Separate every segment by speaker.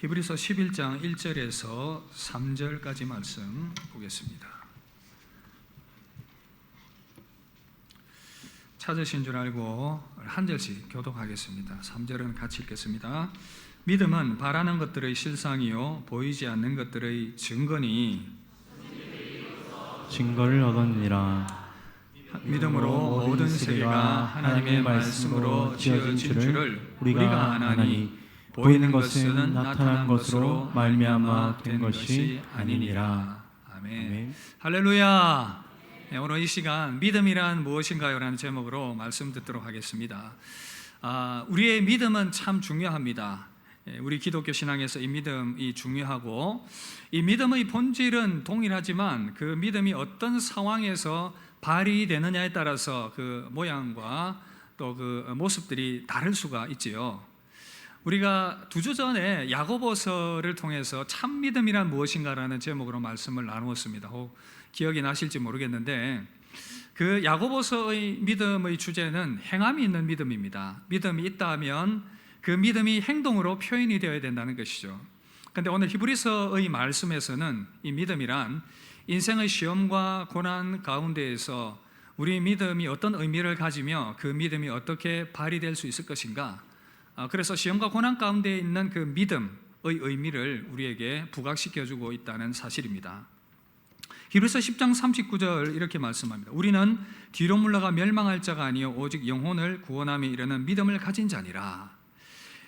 Speaker 1: 히브리서 11장 1절에서 3절까지 말씀 보겠습니다. 찾으신 줄 알고 한 절씩 교독하겠습니다. 3절은 같이 읽겠습니다. 믿음은 바라는 것들의 실상이요 보이지 않는 것들의 증거니
Speaker 2: 증거를 얻었느니라.
Speaker 1: 믿음으로 모든 세계가 하나님의 말씀으로 지어진 줄을 우리가 아나니 보이는 것은 나타난 것으로 말미암아 된 것이 아니니라. 아멘. 할렐루야. 오늘 이 시간 믿음이란 무엇인가요? 라는 제목으로 말씀 듣도록 하겠습니다. 우리의 믿음은 참 중요합니다. 우리 기독교 신앙에서 이 믿음이 중요하고, 이 믿음의 본질은 동일하지만 그 믿음이 어떤 상황에서 발휘되느냐에 따라서 그 모양과 또 그 모습들이 다를 수가 있지요. 우리가 2주 전에 야고보서를 통해서 참 믿음이란 무엇인가라는 제목으로 말씀을 나누었습니다. 혹 기억이 나실지 모르겠는데, 그 야고보서의 믿음의 주제는 행함이 있는 믿음입니다. 믿음이 있다면 그 믿음이 행동으로 표현이 되어야 된다는 것이죠. 그런데 오늘 히브리서의 말씀에서는 이 믿음이란 인생의 시험과 고난 가운데에서 우리 믿음이 어떤 의미를 가지며 그 믿음이 어떻게 발휘될 수 있을 것인가, 그래서 시험과 고난 가운데 있는 그 믿음의 의미를 우리에게 부각시켜주고 있다는 사실입니다. 히브리서 10장 39절 이렇게 말씀합니다. 우리는 뒤로 물러가 멸망할 자가 아니요 오직 영혼을 구원함에 이르는 믿음을 가진 자니라.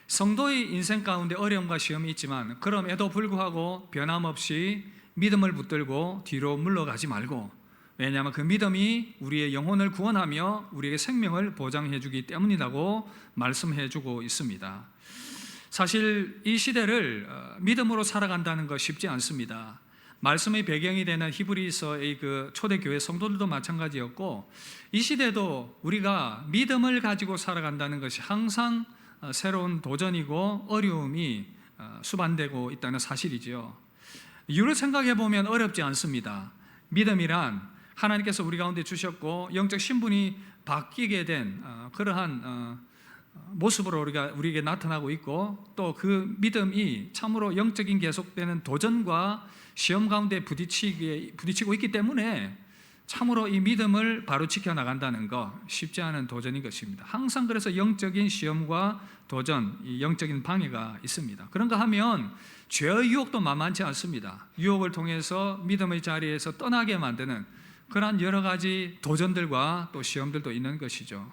Speaker 1: 성도의 인생 가운데 어려움과 시험이 있지만 그럼에도 불구하고 변함없이 믿음을 붙들고 뒤로 물러가지 말고, 왜냐하면 그 믿음이 우리의 영혼을 구원하며 우리에게 생명을 보장해 주기 때문이라고 말씀해 주고 있습니다. 사실 이 시대를 믿음으로 살아간다는 것 쉽지 않습니다. 말씀의 배경이 되는 히브리서의 그 초대교회 성도들도 마찬가지였고, 이 시대도 우리가 믿음을 가지고 살아간다는 것이 항상 새로운 도전이고 어려움이 수반되고 있다는 사실이죠. 이유를 생각해 보면 어렵지 않습니다. 믿음이란 하나님께서 우리 가운데 주셨고 영적 신분이 바뀌게 된 그러한 모습으로 우리에게 나타나고 있고, 또 그 믿음이 참으로 영적인 계속되는 도전과 시험 가운데 부딪히고 있기 때문에 참으로 이 믿음을 바로 지켜나간다는 것 쉽지 않은 도전인 것입니다. 항상 그래서 영적인 시험과 도전, 이 영적인 방해가 있습니다. 그런가 하면 죄의 유혹도 만만치 않습니다. 유혹을 통해서 믿음의 자리에서 떠나게 만드는 그러한 여러 가지 도전들과 또 시험들도 있는 것이죠.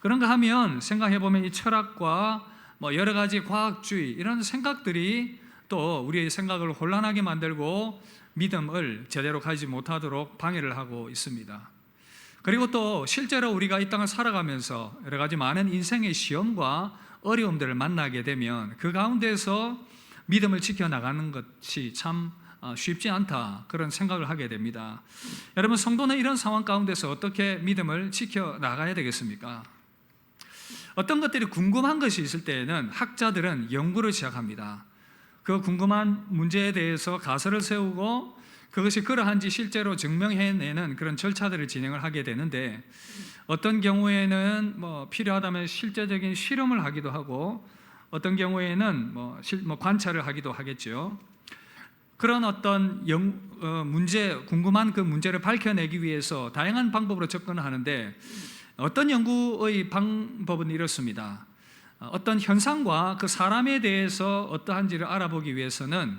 Speaker 1: 그런가 하면 생각해보면 이 철학과 여러 가지 과학주의 이런 생각들이 또 우리의 생각을 혼란하게 만들고 믿음을 제대로 가지지 못하도록 방해를 하고 있습니다. 그리고 또 실제로 우리가 이 땅을 살아가면서 여러 가지 많은 인생의 시험과 어려움들을 만나게 되면 그 가운데서 믿음을 지켜나가는 것이 참 쉽지 않다, 그런 생각을 하게 됩니다. 여러분, 성도는 이런 상황 가운데서 어떻게 믿음을 지켜나가야 되겠습니까? 어떤 것들이 궁금한 것이 있을 때에는 학자들은 연구를 시작합니다. 그 궁금한 문제에 대해서 가설을 세우고 그것이 그러한지 실제로 증명해내는 그런 절차들을 진행을 하게 되는데, 어떤 경우에는 필요하다면 실제적인 실험을 하기도 하고, 어떤 경우에는 관찰을 하기도 하겠죠. 그런 어떤 궁금한 그 문제를 밝혀내기 위해서 다양한 방법으로 접근을 하는데, 어떤 연구의 방법은 이렇습니다. 어떤 현상과 그 사람에 대해서 어떠한지를 알아보기 위해서는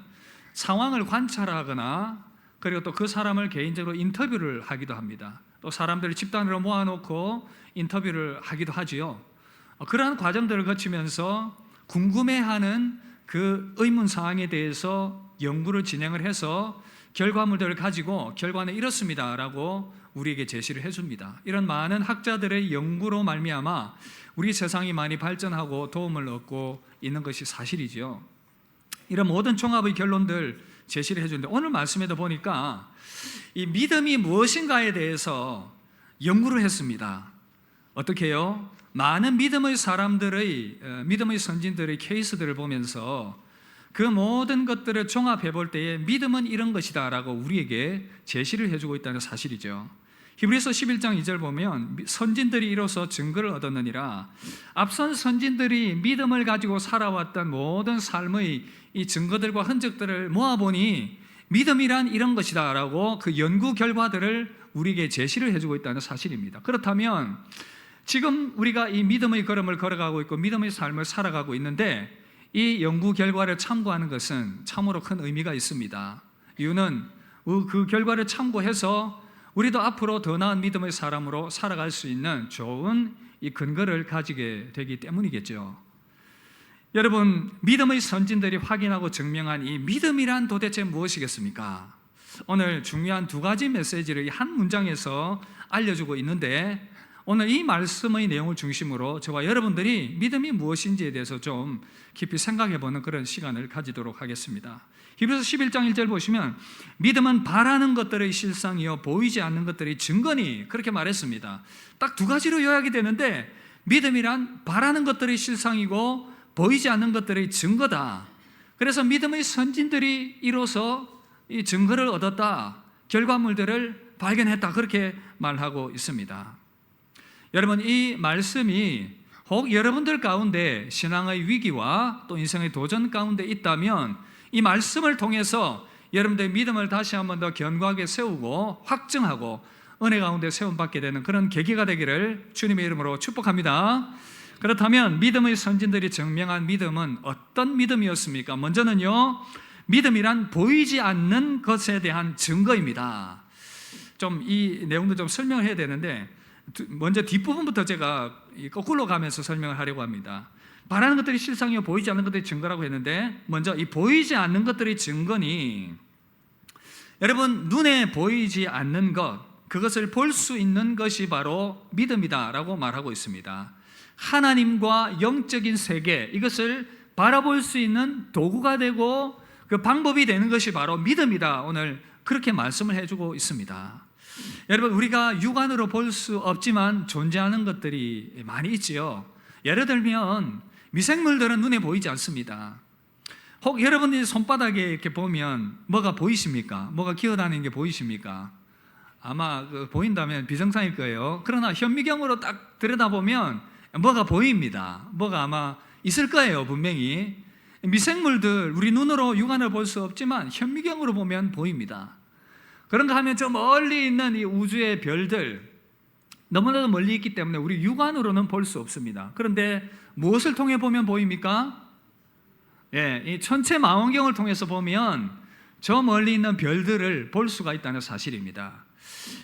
Speaker 1: 상황을 관찰하거나, 그리고 또 그 사람을 개인적으로 인터뷰를 하기도 합니다. 또 사람들을 집단으로 모아놓고 인터뷰를 하기도 하지요. 그러한 과정들을 거치면서 궁금해하는 그 의문 사항에 대해서 연구를 진행을 해서 결과물들을 가지고 결과는 이렇습니다 라고 우리에게 제시를 해줍니다. 이런 많은 학자들의 연구로 말미암아 우리 세상이 많이 발전하고 도움을 얻고 있는 것이 사실이죠. 이런 모든 종합의 결론들 제시를 해주는데, 오늘 말씀에도 보니까 이 믿음이 무엇인가에 대해서 연구를 했습니다. 어떻게 해요? 많은 믿음의 사람들의, 믿음의 선진들의 케이스들을 보면서 그 모든 것들을 종합해 볼 때에 믿음은 이런 것이다 라고 우리에게 제시를 해주고 있다는 사실이죠.
Speaker 2: 히브리서 11장 2절 보면 선진들이 이로써 증거를 얻었느니라. 앞선 선진들이 믿음을 가지고 살아왔던 모든 삶의 이 증거들과 흔적들을 모아보니 믿음이란 이런 것이다 라고 그 연구 결과들을 우리에게 제시를 해주고 있다는 사실입니다. 그렇다면 지금 우리가 이 믿음의 걸음을 걸어가고 있고 믿음의 삶을 살아가고 있는데 이 연구 결과를 참고하는 것은 참으로 큰 의미가 있습니다. 이유는 그 결과를 참고해서 우리도 앞으로 더 나은 믿음의 사람으로 살아갈 수 있는 좋은 이 근거를 가지게 되기 때문이겠죠. 여러분, 믿음의 선진들이 확인하고 증명한 이 믿음이란 도대체 무엇이겠습니까? 오늘 중요한 두 가지 메시지를 한 문장에서 알려주고 있는데 오늘 이 말씀의 내용을 중심으로 저와 여러분들이 믿음이 무엇인지에 대해서 좀 깊이 생각해보는 그런 시간을 가지도록 하겠습니다. 히브리서 11장 1절 보시면 믿음은 바라는 것들의 실상이요 보이지 않는 것들의 증거니, 그렇게 말했습니다. 딱 두 가지로 요약이 되는데 믿음이란 바라는 것들의 실상이고 보이지 않는 것들의 증거다. 그래서 믿음의 선진들이 이로써 이 증거를 얻었다, 결과물들을 발견했다, 그렇게 말하고 있습니다. 여러분, 이 말씀이 혹 여러분들 가운데 신앙의 위기와 또 인생의 도전 가운데 있다면 이 말씀을 통해서 여러분들의 믿음을 다시 한번 더 견고하게 세우고 확증하고 은혜 가운데 세움받게 되는 그런 계기가 되기를 주님의 이름으로 축복합니다. 그렇다면 믿음의 선진들이 증명한 믿음은 어떤 믿음이었습니까? 먼저는요, 믿음이란 보이지 않는 것에 대한 증거입니다. 좀 이 내용도 좀 설명을 해야 되는데 먼저 뒷부분부터 제가 거꾸로 가면서 설명을 하려고 합니다. 바라는 것들이 실상이요 보이지 않는 것들이 증거라고 했는데 먼저 이 보이지 않는 것들이 증거니, 여러분, 눈에 보이지 않는 것, 그것을 볼 수 있는 것이 바로 믿음이다라고 말하고 있습니다. 하나님과 영적인 세계, 이것을 바라볼 수 있는 도구가 되고 그 방법이 되는 것이 바로 믿음이다, 오늘 그렇게 말씀을 해주고 있습니다. 여러분, 우리가 육안으로 볼 수 없지만 존재하는 것들이 많이 있지요. 예를 들면 미생물들은 눈에 보이지 않습니다. 혹 여러분들이 손바닥에 이렇게 보면 뭐가 보이십니까? 뭐가 기어다니는 게 보이십니까? 아마 보인다면 비정상일 거예요. 그러나 현미경으로 딱 들여다보면 뭐가 보입니다. 뭐가 아마 있을 거예요, 분명히. 미생물들, 우리 눈으로 육안을 볼 수 없지만 현미경으로 보면 보입니다. 그런가 하면 저 멀리 있는 이 우주의 별들, 너무나도 멀리 있기 때문에 우리 육안으로는 볼 수 없습니다. 그런데 무엇을 통해 보면 보입니까? 이 천체 망원경을 통해서 보면 저 멀리 있는 별들을 볼 수가 있다는 사실입니다.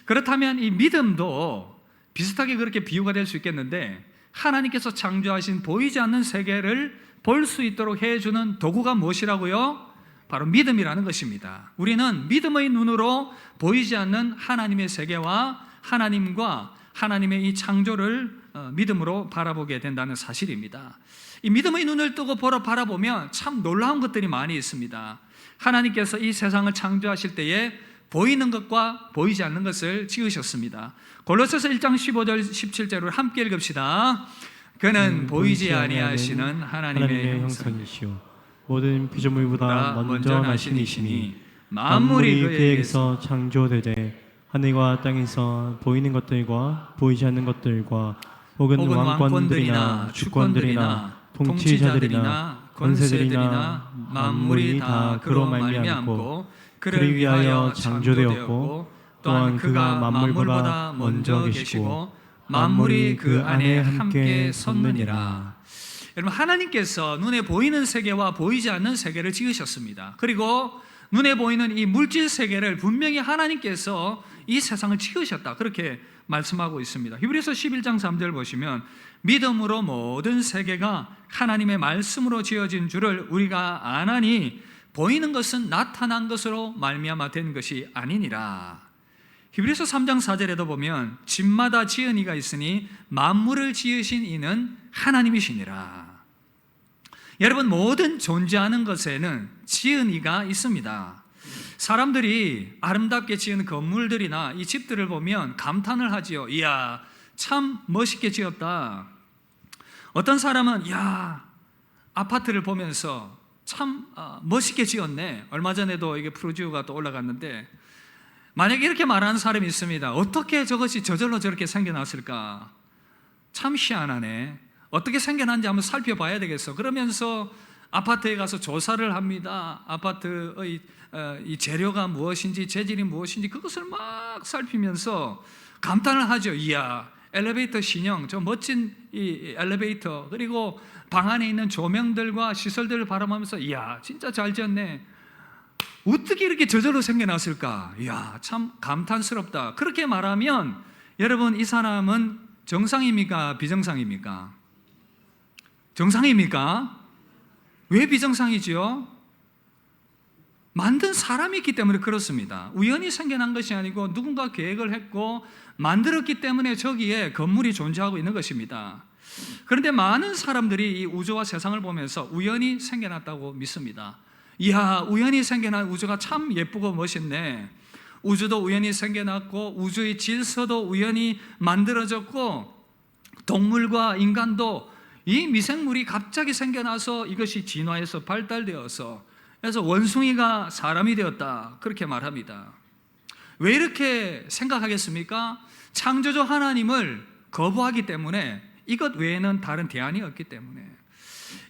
Speaker 2: 그렇다면 이 믿음도 비슷하게 그렇게 비유가 될 수 있겠는데, 하나님께서 창조하신 보이지 않는 세계를 볼 수 있도록 해주는 도구가 무엇이라고요? 바로 믿음이라는 것입니다. 우리는 믿음의 눈으로 보이지 않는 하나님의 세계와 하나님과 하나님의 이 창조를 믿음으로 바라보게 된다는 사실입니다. 이 믿음의 눈을 뜨고 바라보면 참 놀라운 것들이 많이 있습니다. 하나님께서 이 세상을 창조하실 때에 보이는 것과 보이지 않는 것을 지으셨습니다. 골로새서 1장 15절 17절을 함께 읽읍시다. 그는 보이지 아니하시는 하나님의 형상이시오
Speaker 1: 모든 피조물보다 먼저 나신 이시니
Speaker 2: 만물이
Speaker 1: 그에게서 창조되되 하늘과 땅에서 보이는 것들과 보이지 않는 것들과 혹은 왕권들이나 주권들이나 통치자들이나 권세들이나 만물이 다 그로 말미암고 그를 위하여 창조되었고 또한 그가 만물보다 먼저 계시고 만물이 그 안에 함께 섰느니라.
Speaker 2: 여러분, 하나님께서 눈에 보이는 세계와 보이지 않는 세계를 지으셨습니다. 그리고 눈에 보이는 이 물질 세계를 분명히 하나님께서 이 세상을 지으셨다, 그렇게 말씀하고 있습니다. 히브리서 11장 3절 보시면 믿음으로 모든 세계가 하나님의 말씀으로 지어진 줄을 우리가 아나니 보이는 것은 나타난 것으로 말미암아 된 것이 아니니라. 히브리서 3장 4절에도 보면 집마다 지은 이가 있으니 만물을 지으신 이는 하나님이시니라. 여러분, 모든 존재하는 것에는 지은 이가 있습니다. 사람들이 아름답게 지은 건물들이나 이 집들을 보면 감탄을 하지요. 이야, 참 멋있게 지었다. 어떤 사람은 이야, 아파트를 보면서 참 멋있게 지었네. 얼마 전에도 이게 프로지오가 또 올라갔는데 만약에 이렇게 말하는 사람이 있습니다. 어떻게 저것이 저절로 저렇게 생겨났을까? 참 희한하네. 어떻게 생겨난지 한번 살펴봐야 되겠어. 그러면서 아파트에 가서 조사를 합니다. 아파트의 이 재료가 무엇인지, 재질이 무엇인지 그것을 막 살피면서 감탄을 하죠. 이야, 엘리베이터 신형, 저 멋진 이 엘리베이터, 그리고 방 안에 있는 조명들과 시설들을 바라보면서 이야, 진짜 잘 지었네. 어떻게 이렇게 저절로 생겨났을까? 이야, 참 감탄스럽다. 그렇게 말하면 여러분, 이 사람은 정상입니까? 비정상입니까? 정상입니까? 왜 비정상이지요? 만든 사람이 있기 때문에 그렇습니다. 우연히 생겨난 것이 아니고 누군가 계획을 했고 만들었기 때문에 저기에 건물이 존재하고 있는 것입니다. 그런데 많은 사람들이 이 우주와 세상을 보면서 우연히 생겨났다고 믿습니다. 이야, 우연히 생겨난 우주가 참 예쁘고 멋있네. 우주도 우연히 생겨났고 우주의 질서도 우연히 만들어졌고 동물과 인간도 이 미생물이 갑자기 생겨나서 이것이 진화해서 발달되어서 그래서 원숭이가 사람이 되었다, 그렇게 말합니다. 왜 이렇게 생각하겠습니까? 창조주 하나님을 거부하기 때문에, 이것 외에는 다른 대안이 없기 때문에.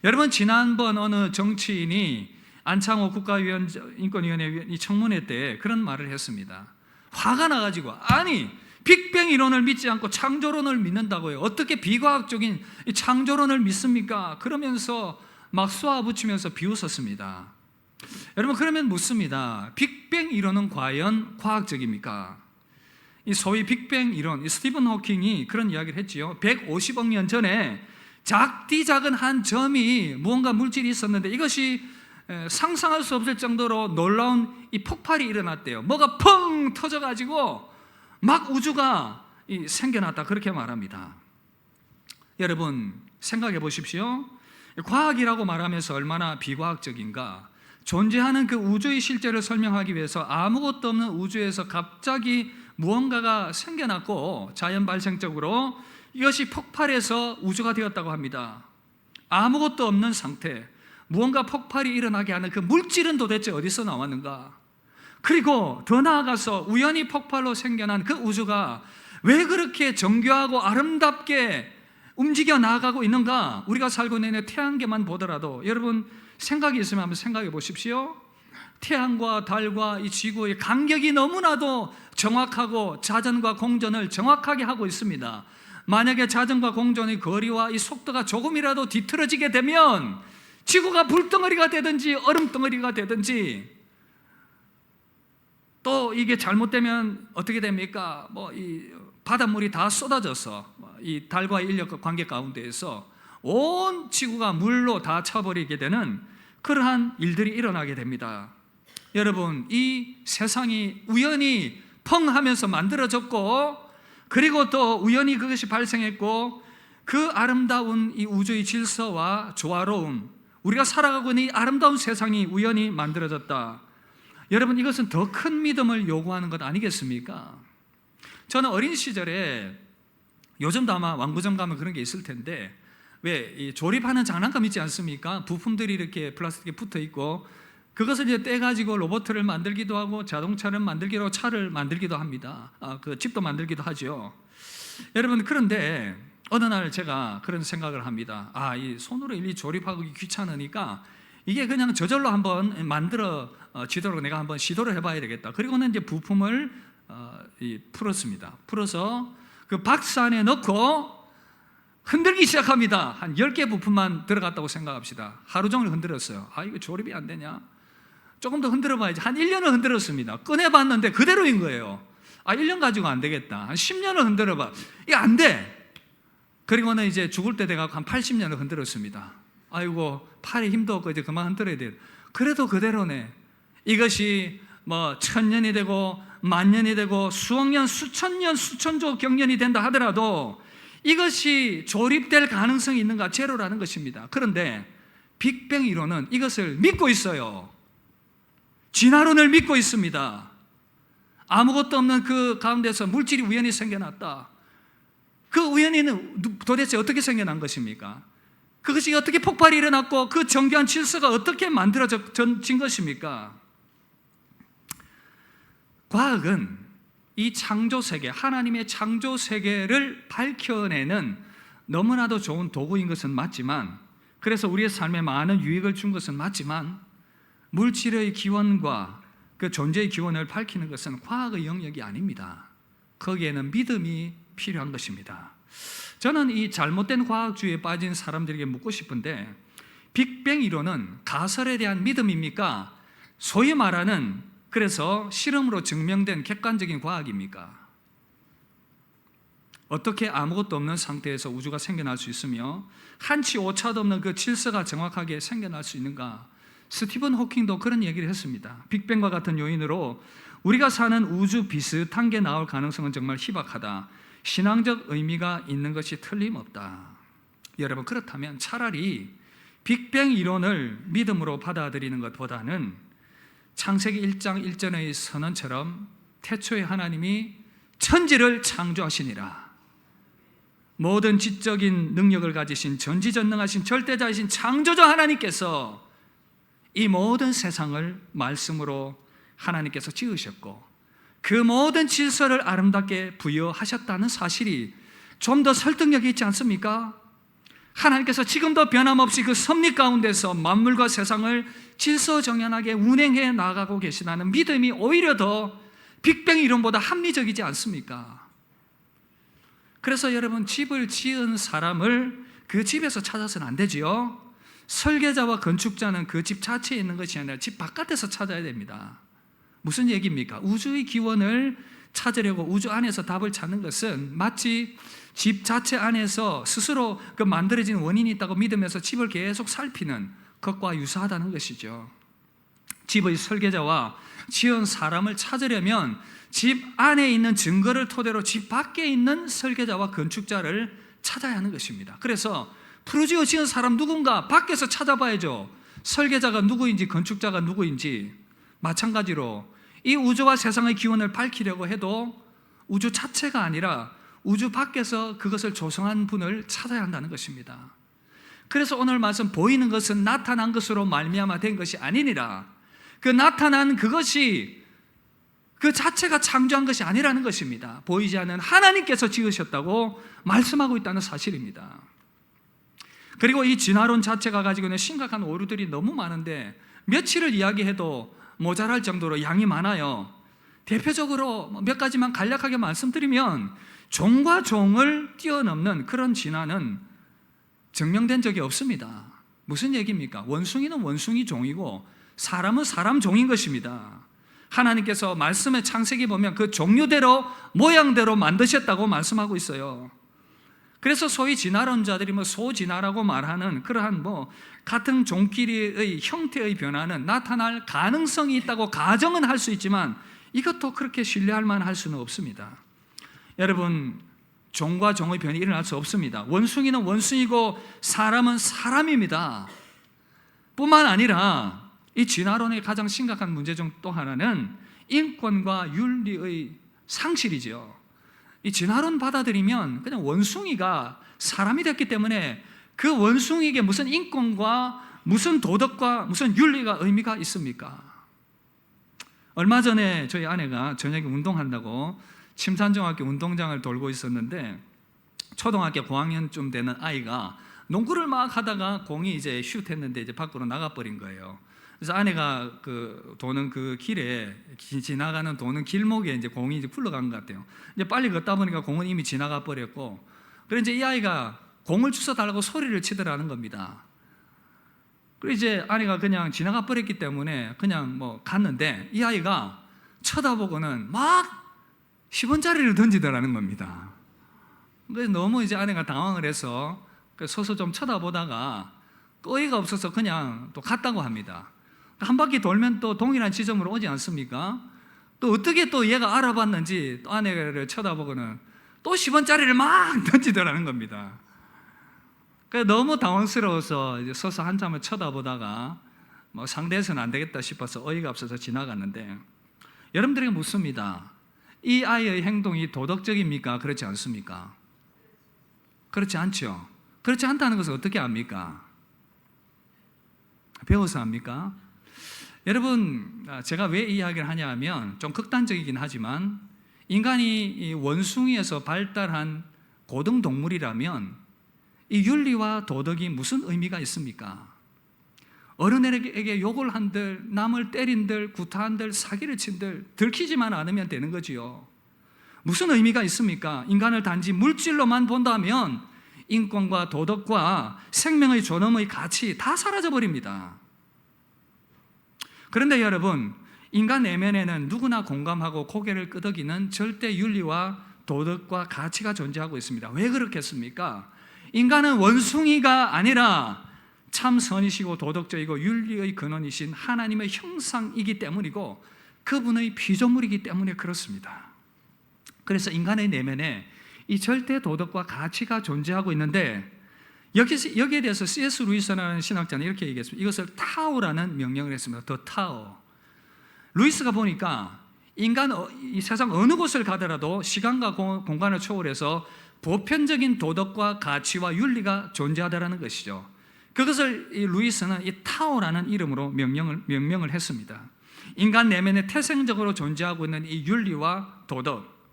Speaker 2: 여러분, 지난번 어느 정치인이 안창호 국가인권위원회 이 청문회 때 그런 말을 했습니다. 화가 나가지고, 아니 빅뱅 이론을 믿지 않고 창조론을 믿는다고요? 어떻게 비과학적인 이 창조론을 믿습니까? 그러면서 막 쏘아붙이면서 비웃었습니다. 여러분, 그러면 묻습니다. 빅뱅 이론은 과연 과학적입니까? 이 소위 빅뱅 이론, 이 스티븐 호킹이 그런 이야기를 했지요. 150억 년 전에 작디작은 한 점이 무언가 물질이 있었는데 이것이 상상할 수 없을 정도로 놀라운 이 폭발이 일어났대요. 뭐가 펑 터져가지고 막 우주가 생겨났다, 그렇게 말합니다. 여러분, 생각해 보십시오. 과학이라고 말하면서 얼마나 비과학적인가. 존재하는 그 우주의 실제를 설명하기 위해서 아무것도 없는 우주에서 갑자기 무언가가 생겨났고 자연 발생적으로 이것이 폭발해서 우주가 되었다고 합니다. 아무것도 없는 상태, 무언가 폭발이 일어나게 하는 그 물질은 도대체 어디서 나왔는가? 그리고 더 나아가서 우연히 폭발로 생겨난 그 우주가 왜 그렇게 정교하고 아름답게 움직여 나가고 있는가? 우리가 살고 있는 태양계만 보더라도 여러분, 생각이 있으면 한번 생각해 보십시오. 태양과 달과 이 지구의 간격이 너무나도 정확하고 자전과 공전을 정확하게 하고 있습니다. 만약에 자전과 공전의 거리와 이 속도가 조금이라도 뒤틀어지게 되면 지구가 불덩어리가 되든지 얼음덩어리가 되든지, 또 이게 잘못되면 어떻게 됩니까? 이 바닷물이 다 쏟아져서 이 달과의 인력 관계 가운데에서 온 지구가 물로 다 차버리게 되는 그러한 일들이 일어나게 됩니다. 여러분, 이 세상이 우연히 펑 하면서 만들어졌고, 그리고 또 우연히 그것이 발생했고, 그 아름다운 이 우주의 질서와 조화로움, 우리가 살아가고 있는 이 아름다운 세상이 우연히 만들어졌다. 여러분, 이것은 더 큰 믿음을 요구하는 것 아니겠습니까? 저는 어린 시절에, 요즘도 아마 왕구점 가면 그런 게 있을 텐데, 왜 이 조립하는 장난감 있지 않습니까? 부품들이 이렇게 플라스틱에 붙어 있고 그것을 이제 떼가지고 로봇을 만들기도 하고 자동차를 만들기도 하고 차를 만들기도 합니다. 그 집도 만들기도 하죠. 여러분, 그런데 어느 날 제가 그런 생각을 합니다. 이 손으로 일일이 조립하기 귀찮으니까 이게 그냥 저절로 한번 만들어지도록 내가 한번 시도를 해봐야 되겠다. 그리고는 이제 부품을 풀었습니다. 풀어서 그 박스 안에 넣고 흔들기 시작합니다. 한 10개 부품만 들어갔다고 생각합시다. 하루 종일 흔들었어요. 이거 조립이 안 되냐? 조금 더 흔들어 봐야지. 한 1년을 흔들었습니다. 꺼내봤는데 그대로인 거예요. 1년 가지고 안 되겠다. 한 10년을 흔들어 봐. 이게 안 돼. 그리고는 이제 죽을 때 돼가지고 한 80년을 흔들었습니다. 아이고, 팔에 힘도 없고 이제 그만 흔들어야 돼요. 그래도 그대로네. 이것이 1000년이 되고 만년이 되고 수억 년, 수천 년, 수천조 경년이 된다 하더라도 이것이 조립될 가능성이 있는가? 제로라는 것입니다. 그런데 빅뱅 이론은 이것을 믿고 있어요. 진화론을 믿고 있습니다. 아무것도 없는 그 가운데서 물질이 우연히 생겨났다. 그 우연히는 도대체 어떻게 생겨난 것입니까? 그것이 어떻게 폭발이 일어났고 그 정교한 질서가 어떻게 만들어진 것입니까? 과학은 이 창조 세계, 하나님의 창조 세계를 밝혀내는 너무나도 좋은 도구인 것은 맞지만, 그래서 우리의 삶에 많은 유익을 준 것은 맞지만, 물질의 기원과 그 존재의 기원을 밝히는 것은 과학의 영역이 아닙니다. 거기에는 믿음이 필요한 것입니다. 저는 이 잘못된 과학주의에 빠진 사람들에게 묻고 싶은데, 빅뱅 이론은 가설에 대한 믿음입니까? 소위 말하는, 그래서 실험으로 증명된 객관적인 과학입니까? 어떻게 아무것도 없는 상태에서 우주가 생겨날 수 있으며 한치 오차도 없는 그 질서가 정확하게 생겨날 수 있는가? 스티븐 호킹도 그런 얘기를 했습니다. 빅뱅과 같은 요인으로 우리가 사는 우주 비슷한 게 나올 가능성은 정말 희박하다. 신앙적 의미가 있는 것이 틀림없다. 여러분, 그렇다면 차라리 빅뱅 이론을 믿음으로 받아들이는 것보다는 창세기 1장 1절의 선언처럼 태초에 하나님이 천지를 창조하시니라, 모든 지적인 능력을 가지신 전지전능하신 절대자이신 창조자 하나님께서 이 모든 세상을 말씀으로 하나님께서 지으셨고 그 모든 질서를 아름답게 부여하셨다는 사실이 좀 더 설득력이 있지 않습니까? 하나님께서 지금도 변함없이 그 섭리 가운데서 만물과 세상을 질서정연하게 운행해 나가고 계시다는 믿음이 오히려 더 빅뱅 이론보다 합리적이지 않습니까? 그래서 여러분, 집을 지은 사람을 그 집에서 찾아서는 안 되지요. 설계자와 건축자는 그 집 자체에 있는 것이 아니라 집 바깥에서 찾아야 됩니다. 무슨 얘기입니까? 우주의 기원을 찾으려고 우주 안에서 답을 찾는 것은 마치 집 자체 안에서 스스로 그 만들어진 원인이 있다고 믿으면서 집을 계속 살피는 것과 유사하다는 것이죠. 집의 설계자와 지은 사람을 찾으려면 집 안에 있는 증거를 토대로 집 밖에 있는 설계자와 건축자를 찾아야 하는 것입니다. 그래서 푸르지오 지은 사람 누군가 밖에서 찾아봐야죠. 설계자가 누구인지 건축자가 누구인지. 마찬가지로 이 우주와 세상의 기원을 밝히려고 해도 우주 자체가 아니라 우주 밖에서 그것을 조성한 분을 찾아야 한다는 것입니다. 그래서 오늘 말씀, 보이는 것은 나타난 것으로 말미암아 된 것이 아니니라. 그 나타난 그것이 그 자체가 창조한 것이 아니라는 것입니다. 보이지 않는 하나님께서 지으셨다고 말씀하고 있다는 사실입니다. 그리고 이 진화론 자체가 가지고 있는 심각한 오류들이 너무 많은데 며칠을 이야기해도 모자랄 정도로 양이 많아요. 대표적으로 몇 가지만 간략하게 말씀드리면, 종과 종을 뛰어넘는 그런 진화는 증명된 적이 없습니다. 무슨 얘기입니까? 원숭이는 원숭이 종이고 사람은 사람 종인 것입니다. 하나님께서 말씀의 창세기 보면 그 종류대로 모양대로 만드셨다고 말씀하고 있어요. 그래서 소위 진화론자들이 소진화라고 말하는 그러한 같은 종끼리의 형태의 변화는 나타날 가능성이 있다고 가정은 할 수 있지만 이것도 그렇게 신뢰할 만할 수는 없습니다. 여러분, 종과 종의 변이 일어날 수 없습니다. 원숭이는 원숭이고 사람은 사람입니다. 뿐만 아니라 이 진화론의 가장 심각한 문제 중 또 하나는 인권과 윤리의 상실이죠. 이 진화론 받아들이면 그냥 원숭이가 사람이 됐기 때문에 그 원숭이에게 무슨 인권과 무슨 도덕과 무슨 윤리가 의미가 있습니까? 얼마 전에 저희 아내가 저녁에 운동한다고 침산중학교 운동장을 돌고 있었는데 초등학교 고학년쯤 되는 아이가 농구를 막 하다가 공이 이제 슛 했는데 이제 밖으로 나가버린 거예요. 그래서 아내가 그 도는 그 길에 지나가는 도는 길목에 이제 공이 이제 굴러간 것 같아요. 이제 빨리 걷다 보니까 공은 이미 지나가 버렸고, 그래서 이제 이 아이가 공을 주워 달라고 소리를 치더라는 겁니다. 그래서 이제 아내가 그냥 지나가 버렸기 때문에 그냥 갔는데 이 아이가 쳐다보고는 막 10원짜리를 던지더라는 겁니다. 그래서 너무 이제 아내가 당황을 해서 서서 좀 쳐다보다가 어이가 없어서 그냥 또 갔다고 합니다. 한 바퀴 돌면 또 동일한 지점으로 오지 않습니까? 또 어떻게 또 얘가 알아봤는지 또 아내를 쳐다보고는 또 10원짜리를 막 던지더라는 겁니다. 그래서 너무 당황스러워서 이제 서서 한참을 쳐다보다가 상대해서는 안 되겠다 싶어서 어이가 없어서 지나갔는데, 여러분들에게 묻습니다. 이 아이의 행동이 도덕적입니까? 그렇지 않습니까? 그렇지 않죠. 그렇지 않다는 것을 어떻게 압니까? 배워서 압니까? 여러분, 제가 왜 이 이야기를 하냐 하면 좀 극단적이긴 하지만 인간이 이 원숭이에서 발달한 고등동물이라면 이 윤리와 도덕이 무슨 의미가 있습니까? 어른에게 욕을 한들, 남을 때린들, 구타한들, 사기를 친들 들키지만 않으면 되는 거지요. 무슨 의미가 있습니까? 인간을 단지 물질로만 본다면 인권과 도덕과 생명의 존엄의 가치 다 사라져버립니다. 그런데 여러분, 인간 내면에는 누구나 공감하고 고개를 끄덕이는 절대 윤리와 도덕과 가치가 존재하고 있습니다. 왜 그렇겠습니까? 인간은 원숭이가 아니라 참 선이시고 도덕적이고 윤리의 근원이신 하나님의 형상이기 때문이고 그분의 피조물이기 때문에 그렇습니다. 그래서 인간의 내면에 이 절대 도덕과 가치가 존재하고 있는데 여기에 대해서 C.S. 루이스라는 신학자는 이렇게 얘기했습니다. 이것을 타오라는 명령을 했습니다. 더 타오. 루이스가 보니까 인간 이 세상 어느 곳을 가더라도 시간과 공간을 초월해서 보편적인 도덕과 가치와 윤리가 존재하다라는 것이죠. 그것을 이 루이스는 이 타오라는 이름으로 명명을 했습니다. 인간 내면에 태생적으로 존재하고 있는 이 윤리와 도덕,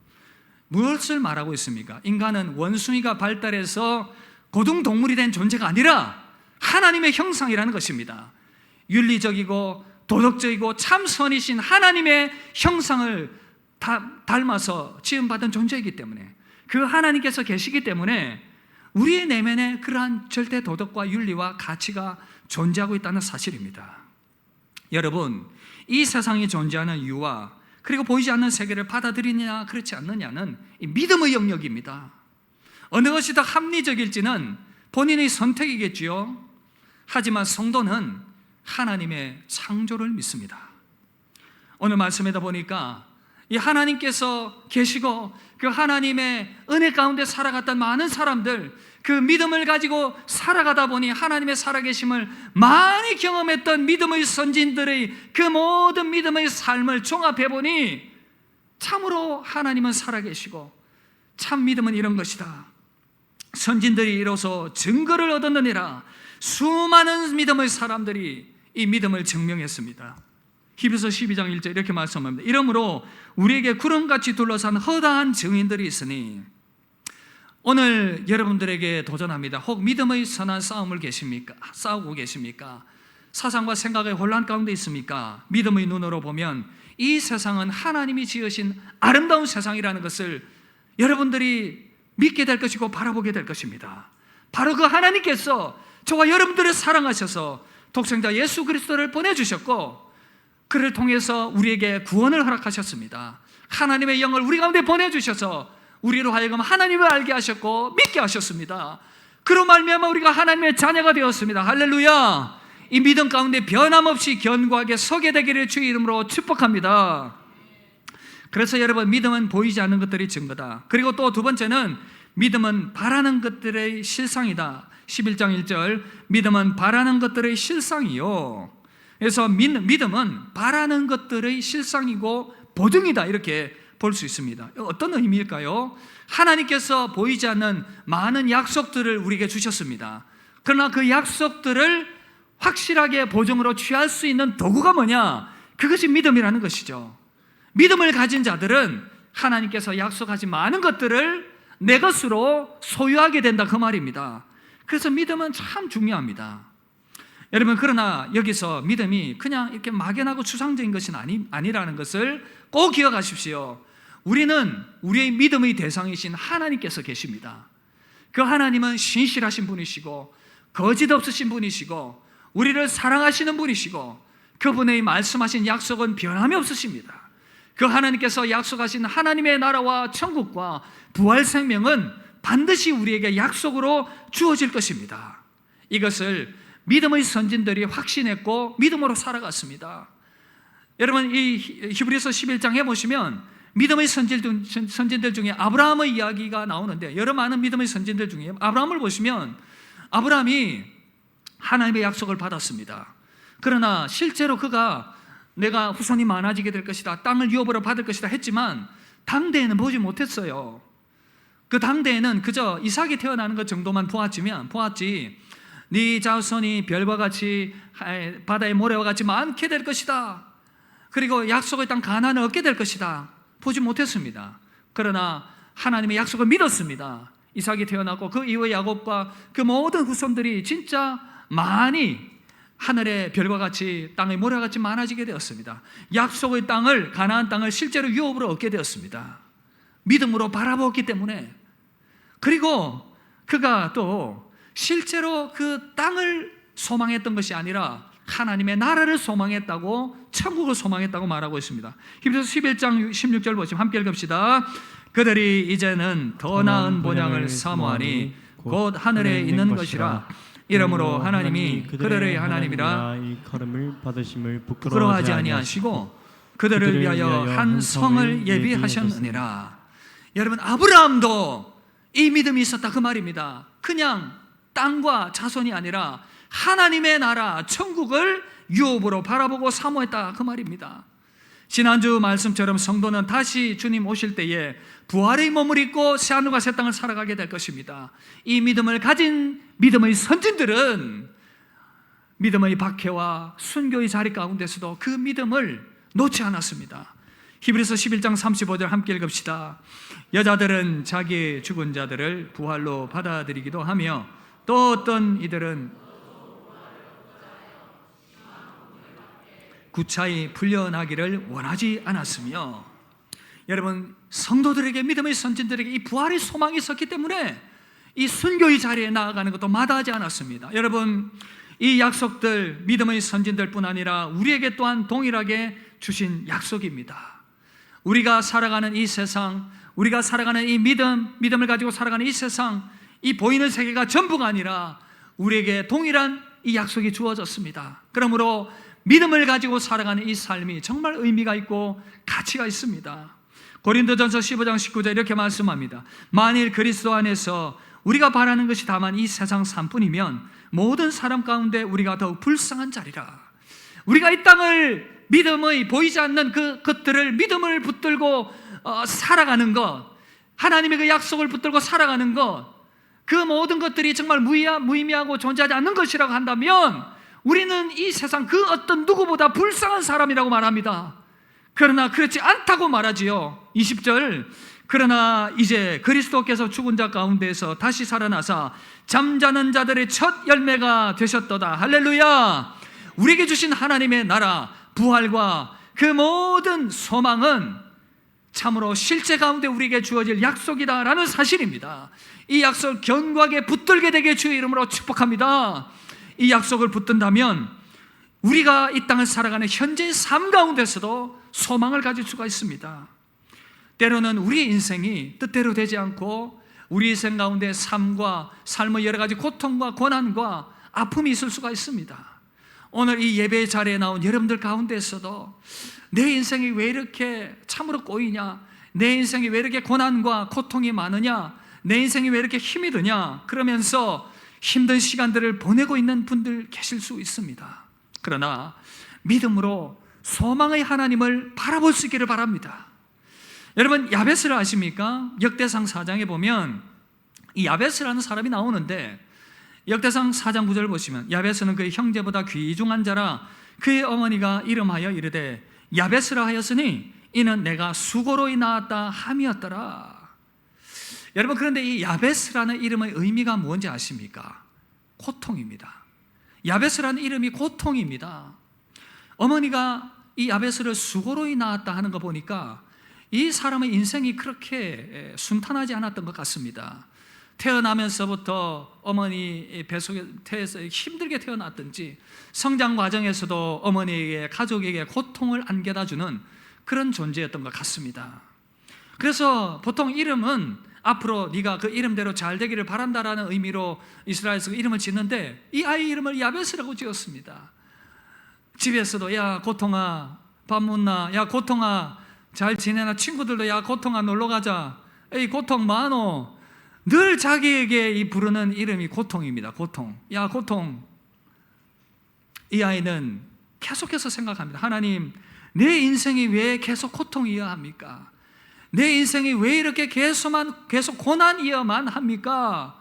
Speaker 2: 무엇을 말하고 있습니까? 인간은 원숭이가 발달해서 고등동물이 된 존재가 아니라 하나님의 형상이라는 것입니다. 윤리적이고 도덕적이고 참선이신 하나님의 형상을 닮아서 지음받은 존재이기 때문에, 그 하나님께서 계시기 때문에 우리의 내면에 그러한 절대 도덕과 윤리와 가치가 존재하고 있다는 사실입니다. 여러분, 이 세상이 존재하는 이유와 그리고 보이지 않는 세계를 받아들이느냐 그렇지 않느냐는 이 믿음의 영역입니다. 어느 것이 더 합리적일지는 본인의 선택이겠지요. 하지만 성도는 하나님의 창조를 믿습니다. 오늘 말씀에다 보니까 이 하나님께서 계시고 그 하나님의 은혜 가운데 살아갔던 많은 사람들, 그 믿음을 가지고 살아가다 보니 하나님의 살아계심을 많이 경험했던 믿음의 선진들의 그 모든 믿음의 삶을 종합해 보니 참으로 하나님은 살아계시고 참 믿음은 이런 것이다. 선진들이 이로써 증거를 얻었느니라. 수많은 믿음의 사람들이 이 믿음을 증명했습니다. 히브리서 12장 1절 이렇게 말씀합니다. 이러므로 우리에게 구름같이 둘러싼 허다한 증인들이 있으니, 오늘 여러분들에게 도전합니다. 혹 믿음의 선한 싸움을 싸우고 계십니까? 사상과 생각의 혼란 가운데 있습니까? 믿음의 눈으로 보면 이 세상은 하나님이 지으신 아름다운 세상이라는 것을 여러분들이 믿게 될 것이고 바라보게 될 것입니다. 바로 그 하나님께서 저와 여러분들을 사랑하셔서 독생자 예수 그리스도를 보내주셨고 그를 통해서 우리에게 구원을 허락하셨습니다. 하나님의 영을 우리 가운데 보내주셔서 우리로 하여금 하나님을 알게 하셨고 믿게 하셨습니다. 그로 말미암아 우리가 하나님의 자녀가 되었습니다. 할렐루야. 이 믿음 가운데 변함없이 견고하게 서게 되기를 주의 이름으로 축복합니다. 그래서 여러분, 믿음은 보이지 않는 것들이 증거다. 그리고 또 두 번째는 믿음은 바라는 것들의 실상이다. 11장 1절, 믿음은 바라는 것들의 실상이요. 그래서 믿음은 바라는 것들의 실상이고 보증이다, 이렇게 볼 수 있습니다. 어떤 의미일까요? 하나님께서 보이지 않는 많은 약속들을 우리에게 주셨습니다. 그러나 그 약속들을 확실하게 보증으로 취할 수 있는 도구가 뭐냐? 그것이 믿음이라는 것이죠. 믿음을 가진 자들은 하나님께서 약속하신 많은 것들을 내 것으로 소유하게 된다, 그 말입니다. 그래서 믿음은 참 중요합니다. 여러분, 그러나 여기서 믿음이 그냥 이렇게 막연하고 추상적인 것은 아니라는 것을 꼭 기억하십시오. 우리는 우리의 믿음의 대상이신 하나님께서 계십니다. 그 하나님은 신실하신 분이시고 거짓 없으신 분이시고 우리를 사랑하시는 분이시고 그분의 말씀하신 약속은 변함이 없으십니다. 그 하나님께서 약속하신 하나님의 나라와 천국과 부활 생명은 반드시 우리에게 약속으로 주어질 것입니다. 이것을 믿음의 선진들이 확신했고 믿음으로 살아갔습니다. 여러분, 이 히브리서 11장에 보시면 믿음의 선진들 중에 아브라함의 이야기가 나오는데, 여러 많은 믿음의 선진들 중에 아브라함을 보시면 아브라함이 하나님의 약속을 받았습니다. 그러나 실제로 그가 내가 후손이 많아지게 될 것이다, 땅을 유업으로 받을 것이다 했지만 당대에는 보지 못했어요. 그 당대에는 그저 이삭이 태어나는 것 정도만 보았지 네 자손이 별과 같이 바다의 모래와 같이 많게 될 것이다. 그리고 약속의 땅 가나안을 얻게 될 것이다. 보지 못했습니다. 그러나 하나님의 약속을 믿었습니다. 이삭이 태어났고 그 이후에 야곱과 그 모든 후손들이 진짜 많이 하늘의 별과 같이 땅의 모래와 같이 많아지게 되었습니다. 약속의 땅을, 가나안 땅을 실제로 유업으로 얻게 되었습니다. 믿음으로 바라보았기 때문에. 그리고 그가 또 실제로 그 땅을 소망했던 것이 아니라 하나님의 나라를 소망했다고, 천국을 소망했다고 말하고 있습니다. 히브리서 11장 16절 보시면 함께 읽읍시다. 그들이 이제는 더 나은 본향을 사모하니 곧 하늘에 있는 것이라. 이러므로 하나님이 그들의 하나님이라
Speaker 1: 이 걸음을 받으심을
Speaker 2: 부끄러워하지 아니하시고 그들을 위하여 한 성을 예비하셨느니라. 여러분, 아브라함도 이 믿음이 있었다 그 말입니다. 그냥 땅과 자손이 아니라 하나님의 나라, 천국을 유업으로 바라보고 사모했다 그 말입니다. 지난주 말씀처럼 성도는 다시 주님 오실 때에 부활의 몸을 입고 새하늘과 새 땅을 살아가게 될 것입니다. 이 믿음을 가진 믿음의 선진들은 믿음의 박해와 순교의 자리 가운데서도 그 믿음을 놓지 않았습니다. 히브리서 11장 35절 함께 읽읍시다. 여자들은 자기의 죽은 자들을 부활로 받아들이기도 하며 또 어떤 이들은 구차히 풀려나기를 원하지 않았으며, 여러분, 성도들에게, 믿음의 선진들에게 이 부활의 소망이 있었기 때문에 이 순교의 자리에 나아가는 것도 마다하지 않았습니다. 여러분, 이 약속들, 믿음의 선진들뿐 아니라 우리에게 또한 동일하게 주신 약속입니다. 우리가 살아가는 이 세상, 우리가 살아가는 이 믿음을 가지고 살아가는 이 세상, 이 보이는 세계가 전부가 아니라 우리에게 동일한 이 약속이 주어졌습니다. 그러므로 믿음을 가지고 살아가는 이 삶이 정말 의미가 있고 가치가 있습니다. 고린도전서 15장 19절 이렇게 말씀합니다. 만일 그리스도 안에서 우리가 바라는 것이 다만 이 세상 삶뿐이면 모든 사람 가운데 우리가 더욱 불쌍한 자리라. 우리가 이 땅을 믿음의 보이지 않는 것들을 믿음을 붙들고 살아가는 것, 하나님의 그 약속을 붙들고 살아가는 것, 그 모든 것들이 정말 무의미하고 존재하지 않는 것이라고 한다면 우리는 이 세상 그 어떤 누구보다 불쌍한 사람이라고 말합니다. 그러나 그렇지 않다고 말하지요. 20절, 그러나 이제 그리스도께서 죽은 자 가운데서 다시 살아나사 잠자는 자들의 첫 열매가 되셨도다. 할렐루야. 우리에게 주신 하나님의 나라, 부활과 그 모든 소망은 참으로 실제 가운데 우리에게 주어질 약속이다라는 사실입니다. 이 약속을 견고하게 붙들게 되게 주의 이름으로 축복합니다. 이 약속을 붙든다면 우리가 이 땅을 살아가는 현재의 삶 가운데서도 소망을 가질 수가 있습니다. 때로는 우리의 인생이 뜻대로 되지 않고 우리 인생 가운데 삶의 여러 가지 고통과 고난과 아픔이 있을 수가 있습니다. 오늘 이 예배 자리에 나온 여러분들 가운데서도 내 인생이 왜 이렇게 참으로 꼬이냐, 내 인생이 왜 이렇게 고난과 고통이 많으냐, 내 인생이 왜 이렇게 힘이 드냐, 그러면서 힘든 시간들을 보내고 있는 분들 계실 수 있습니다. 그러나 믿음으로 소망의 하나님을 바라볼 수 있기를 바랍니다. 여러분, 야베스를 아십니까? 역대상 4장에 보면 이 야베스라는 사람이 나오는데, 역대상 4장 9절 보시면 야베스는 그의 형제보다 귀중한 자라 그의 어머니가 이름하여 이르되 야베스라 하였으니 이는 내가 수고로이 낳았다 함이었더라. 여러분, 그런데 이 야베스라는 이름의 의미가 뭔지 아십니까? 고통입니다. 야베스라는 이름이 고통입니다. 어머니가 이 야베스를 수고로이 낳았다 하는 거 보니까 이 사람의 인생이 그렇게 순탄하지 않았던 것 같습니다. 태어나면서부터 어머니 뱃속에서 힘들게 태어났든지 성장 과정에서도 어머니에게, 가족에게 고통을 안겨다주는 그런 존재였던 것 같습니다. 그래서 보통 이름은 앞으로 네가 그 이름대로 잘 되기를 바란다라는 의미로 이스라엘에서 이름을 짓는데 이 아이 이름을 야베스라고 지었습니다. 집에서도 야 고통아 밥 묻나, 야 고통아 잘 지내나, 친구들도 야 고통아 놀러 가자, 에이 고통 많어, 늘 자기에게 이 부르는 이름이 고통입니다. 고통. 야 고통. 이 아이는 계속해서 생각합니다. 하나님, 내 인생이 왜 계속 고통이어야 합니까? 내 인생이 왜 이렇게 계속 고난이어야만 합니까?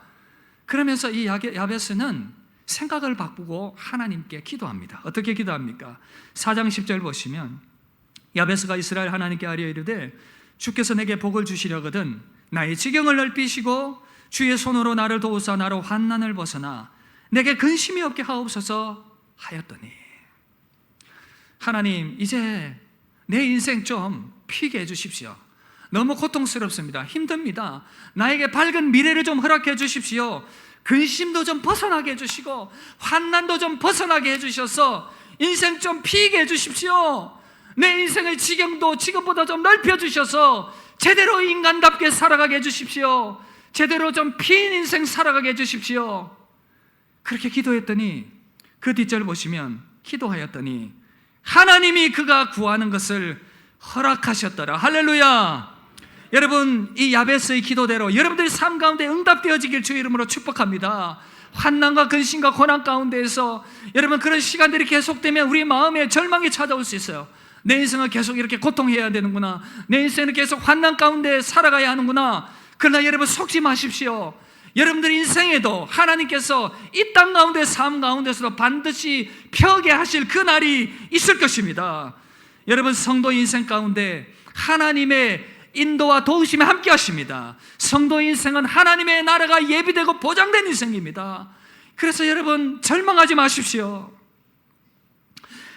Speaker 2: 그러면서 이 야베스는 생각을 바꾸고 하나님께 기도합니다. 어떻게 기도합니까? 4장 10절 보시면 야베스가 이스라엘 하나님께 아뢰어 이르되 주께서 내게 복을 주시려거든 나의 지경을 넓히시고 주의 손으로 나를 도우사 나로 환난을 벗어나 내게 근심이 없게 하옵소서 하였더니, 하나님 이제 내 인생 좀 피게 해주십시오. 너무 고통스럽습니다. 힘듭니다. 나에게 밝은 미래를 좀 허락해 주십시오. 근심도 좀 벗어나게 해주시고 환난도 좀 벗어나게 해주셔서 인생 좀 피게 해주십시오. 내 인생의 지경도 지금보다 좀 넓혀주셔서 제대로 인간답게 살아가게 해주십시오. 제대로 좀 피인 인생 살아가게 해주십시오. 그렇게 기도했더니 그 뒷절 보시면 기도하였더니 하나님이 그가 구하는 것을 허락하셨더라. 할렐루야. 여러분, 이 야베스의 기도대로 여러분들의 삶 가운데 응답되어지길 주의 이름으로 축복합니다. 환난과 근심과 고난 가운데에서 여러분 그런 시간들이 계속되면 우리 마음에 절망이 찾아올 수 있어요. 내 인생은 계속 이렇게 고통해야 되는구나, 내 인생은 계속 환난 가운데 살아가야 하는구나. 그러나 여러분 속지 마십시오. 여러분들 인생에도 하나님께서 이 땅 가운데 삶 가운데서도 반드시 펴게 하실 그 날이 있을 것입니다. 여러분 성도 인생 가운데 하나님의 인도와 도우심에 함께 하십니다. 성도 인생은 하나님의 나라가 예비되고 보장된 인생입니다. 그래서 여러분 절망하지 마십시오.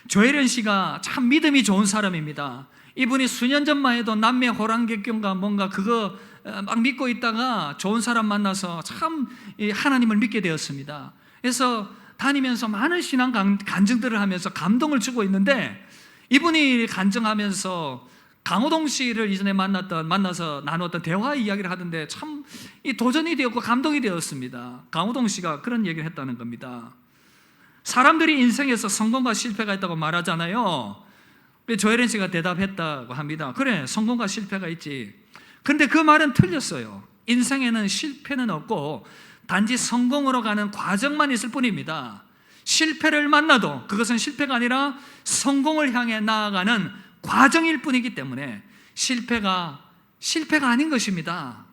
Speaker 2: 조혜련 씨가 참 믿음이 좋은 사람입니다. 이분이 수년 전만 해도 남매 호랑객경과 뭔가 그거 막 믿고 있다가 좋은 사람 만나서 참 하나님을 믿게 되었습니다. 그래서 다니면서 많은 신앙 간증들을 하면서 감동을 주고 있는데, 이분이 간증하면서 강호동 씨를 이전에 만나서 나누었던 대화 이야기를 하던데 참 도전이 되었고 감동이 되었습니다. 강호동 씨가 그런 얘기를 했다는 겁니다. 사람들이 인생에서 성공과 실패가 있다고 말하잖아요. 조혜련 씨가 대답했다고 합니다. 그래, 성공과 실패가 있지. 그런데 그 말은 틀렸어요. 인생에는 실패는 없고 단지 성공으로 가는 과정만 있을 뿐입니다. 실패를 만나도 그것은 실패가 아니라 성공을 향해 나아가는 과정일 뿐이기 때문에 실패가 아닌 것입니다.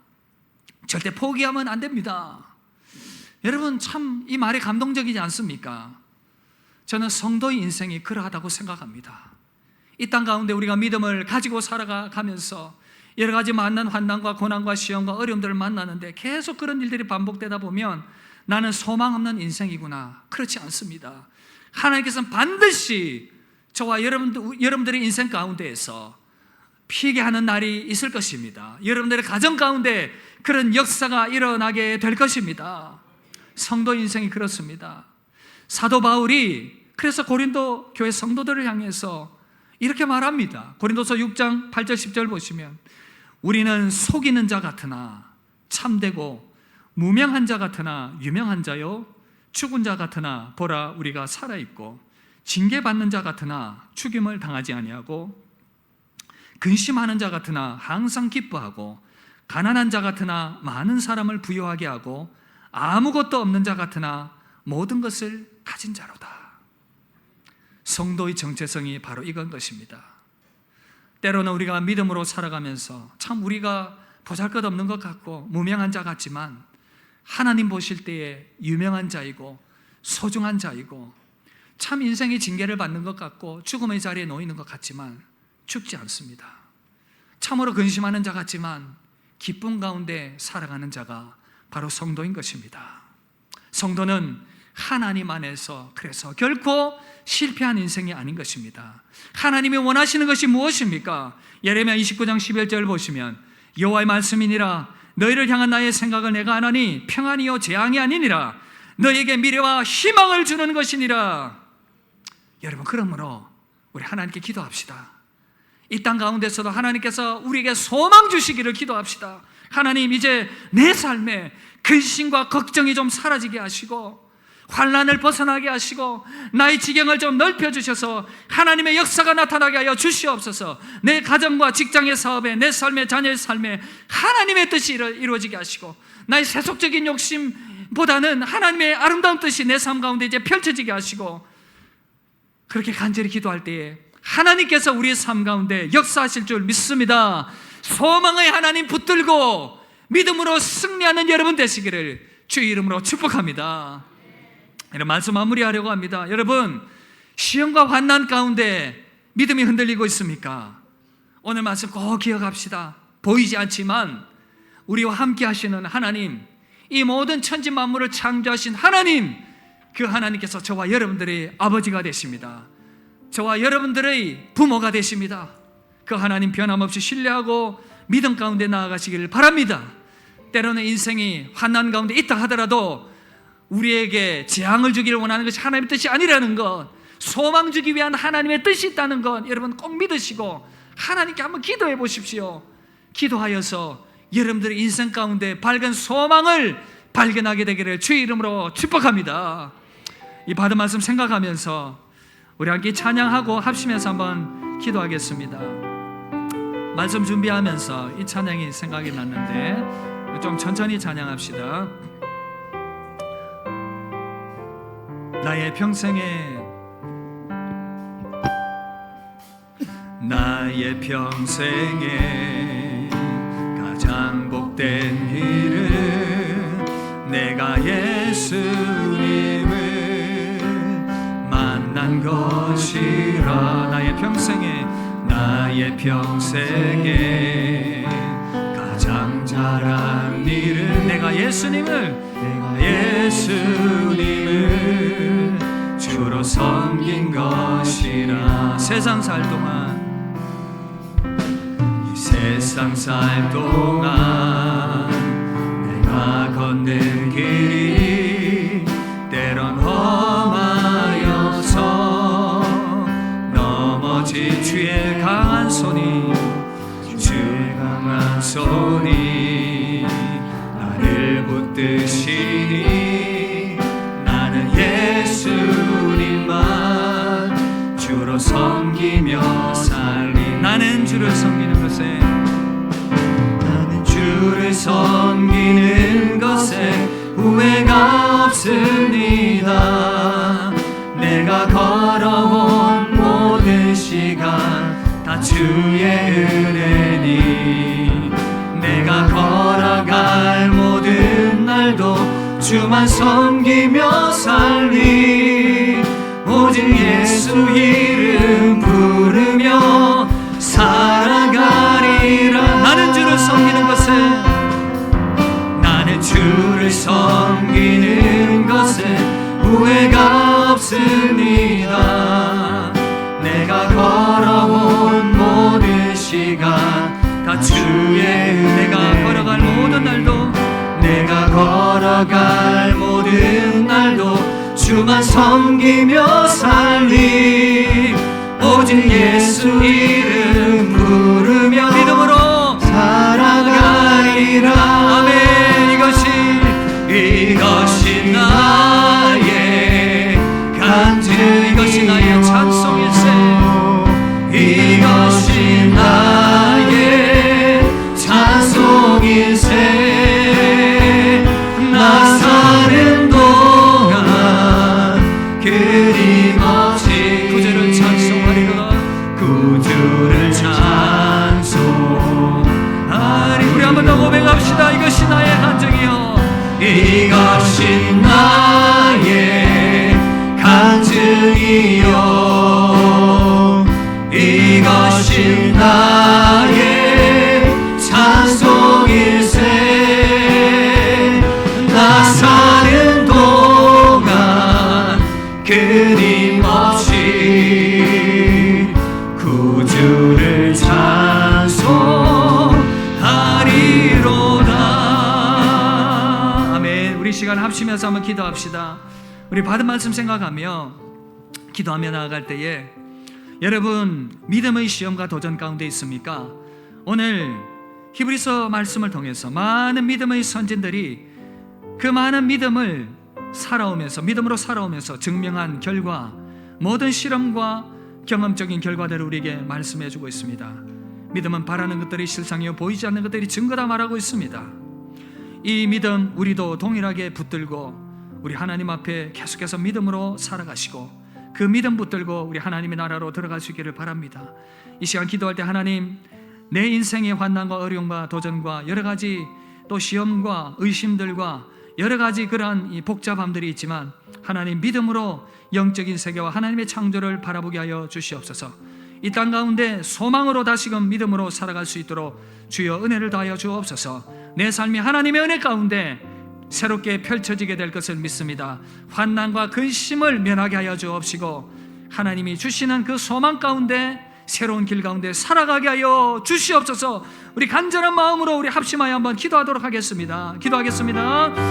Speaker 2: 절대 포기하면 안 됩니다. 여러분 참 이 말이 감동적이지 않습니까? 저는 성도의 인생이 그러하다고 생각합니다. 이 땅 가운데 우리가 믿음을 가지고 살아가면서 여러 가지 만난 환난과 고난과 시험과 어려움들을 만나는데 계속 그런 일들이 반복되다 보면 나는 소망 없는 인생이구나. 그렇지 않습니다. 하나님께서는 반드시 저와 여러분들의 인생 가운데에서 피게 하는 날이 있을 것입니다. 여러분들의 가정 가운데 그런 역사가 일어나게 될 것입니다. 성도 인생이 그렇습니다. 사도 바울이 그래서 고린도 교회 성도들을 향해서 이렇게 말합니다. 고린도서 6장 8절 10절 보시면 우리는 속이는 자 같으나 참되고 무명한 자 같으나 유명한 자요 죽은 자 같으나 보라 우리가 살아있고 징계받는 자 같으나 죽임을 당하지 아니하고 근심하는 자 같으나 항상 기뻐하고 가난한 자 같으나 많은 사람을 부유하게 하고 아무것도 없는 자 같으나 모든 것을 가진 자로다. 성도의 정체성이 바로 이건 것입니다. 때로는 우리가 믿음으로 살아가면서 참 우리가 보잘것없는 것 같고 무명한 자 같지만 하나님 보실 때에 유명한 자이고 소중한 자이고 참 인생의 징계를 받는 것 같고 죽음의 자리에 놓이는 것 같지만 죽지 않습니다. 참으로 근심하는 자 같지만 기쁨 가운데 살아가는 자가 바로 성도인 것입니다. 성도는 하나님 안에서 그래서 결코 실패한 인생이 아닌 것입니다. 하나님이 원하시는 것이 무엇입니까? 예레미야 29장 11절 보시면 여호와의 말씀이니라 너희를 향한 나의 생각을 내가 아나니 평안이요 재앙이 아니니라 너희에게 미래와 희망을 주는 것이니라. 여러분 그러므로 우리 하나님께 기도합시다. 이 땅 가운데서도 하나님께서 우리에게 소망 주시기를 기도합시다. 하나님 이제 내 삶에 근심과 걱정이 좀 사라지게 하시고 환난을 벗어나게 하시고 나의 지경을 좀 넓혀주셔서 하나님의 역사가 나타나게 하여 주시옵소서. 내 가정과 직장의 사업에 내 삶의 자녀의 삶에 하나님의 뜻이 이루어지게 하시고 나의 세속적인 욕심보다는 하나님의 아름다운 뜻이 내 삶 가운데 이제 펼쳐지게 하시고 그렇게 간절히 기도할 때에 하나님께서 우리의 삶 가운데 역사하실 줄 믿습니다. 소망의 하나님 붙들고 믿음으로 승리하는 여러분 되시기를 주의 이름으로 축복합니다. 이런 말씀 마무리하려고 합니다. 여러분, 시험과 환난 가운데 믿음이 흔들리고 있습니까? 오늘 말씀 꼭 기억합시다. 보이지 않지만 우리와 함께 하시는 하나님, 이 모든 천지 만물을 창조하신 하나님, 그 하나님께서 저와 여러분들의 아버지가 되십니다. 저와 여러분들의 부모가 되십니다. 그 하나님 변함없이 신뢰하고 믿음 가운데 나아가시기를 바랍니다. 때로는 인생이 환난 가운데 있다 하더라도 우리에게 재앙을 주기를 원하는 것이 하나님의 뜻이 아니라는 것, 소망 주기 위한 하나님의 뜻이 있다는 것 여러분 꼭 믿으시고 하나님께 한번 기도해 보십시오. 기도하여서 여러분들의 인생 가운데 밝은 소망을 발견하게 되기를 주의 이름으로 축복합니다. 이 받은 말씀 생각하면서 우리 함께 찬양하고 합심해서 한번 기도하겠습니다. 말씀 준비하면서 이 찬양이 생각이 났는데 좀 천천히 찬양합시다. 나의 평생에 가장 복된 일은 내가 예수님을 만난 것이라. 나의 평생에 가장 잘한 일은 내가 예수님을 주로 섬긴 것이라. 세상 살 동안 내가 걷는 길이 때론 험하여서 넘어진 주의 강한 손이 나를 붙드시니 나는 예수님만 주로 섬기며 살리. 나는 주를 섬기는 것에 후회가 없습니다. 내가 걸어온 모든 시간 다 주의 은혜니 내가 걸어갈 모든 날도 주만 섬기며 살리. 오직 예수 이름 부르며 살아가리라. 나는 주를 섬기는 것에 후회가 없습니다. 내가 걸어온 모든 시간 다 주의 은혜가 걸어갈 모든 날도 주만 섬기며 살리. 오직 예수 이름 부르며 믿음으로 살아가리라. 아멘. 이것이 나의 간증, 이것이 나의 찬송일세. 이것이 나의 찬송일세. 나 사는 동안 끊임없이 구주를 찬송하리라. 우리 한 번 더 고백합시다. 이것이 나의 간증이요, 이것이 나의 간증이요, 이것이 나의 찬송일세. 나 사는 동안 끊임없이 구주를 찬송하리로다. 우리 시간 합치면서 한번 기도합시다. 우리 받은 말씀 생각하며 기도하며 나아갈 때에 여러분 믿음의 시험과 도전 가운데 있습니까? 오늘 히브리서 말씀을 통해서 많은 믿음의 선진들이 그 많은 믿음을 믿음으로 살아오면서 증명한 결과, 모든 실험과 경험적인 결과들을 우리에게 말씀해 주고 있습니다. 믿음은 바라는 것들이 실상이요 보이지 않는 것들이 증거다 말하고 있습니다. 이 믿음 우리도 동일하게 붙들고 우리 하나님 앞에 계속해서 믿음으로 살아가시고 그 믿음 붙들고 우리 하나님의 나라로 들어갈 수 있기를 바랍니다. 이 시간 기도할 때 하나님, 내 인생의 환난과 어려움과 도전과 여러 가지 또 시험과 의심들과 여러 가지 그러한 이 복잡함들이 있지만 하나님 믿음으로 영적인 세계와 하나님의 창조를 바라보게 하여 주시옵소서. 이 땅 가운데 소망으로 다시금 믿음으로 살아갈 수 있도록 주여 은혜를 더하여 주옵소서. 내 삶이 하나님의 은혜 가운데 새롭게 펼쳐지게 될 것을 믿습니다. 환난과 근심을 면하게 하여 주옵시고 하나님이 주시는 그 소망 가운데 새로운 길 가운데 살아가게 하여 주시옵소서. 우리 간절한 마음으로 우리 합심하여 한번 기도하도록 하겠습니다. 기도하겠습니다.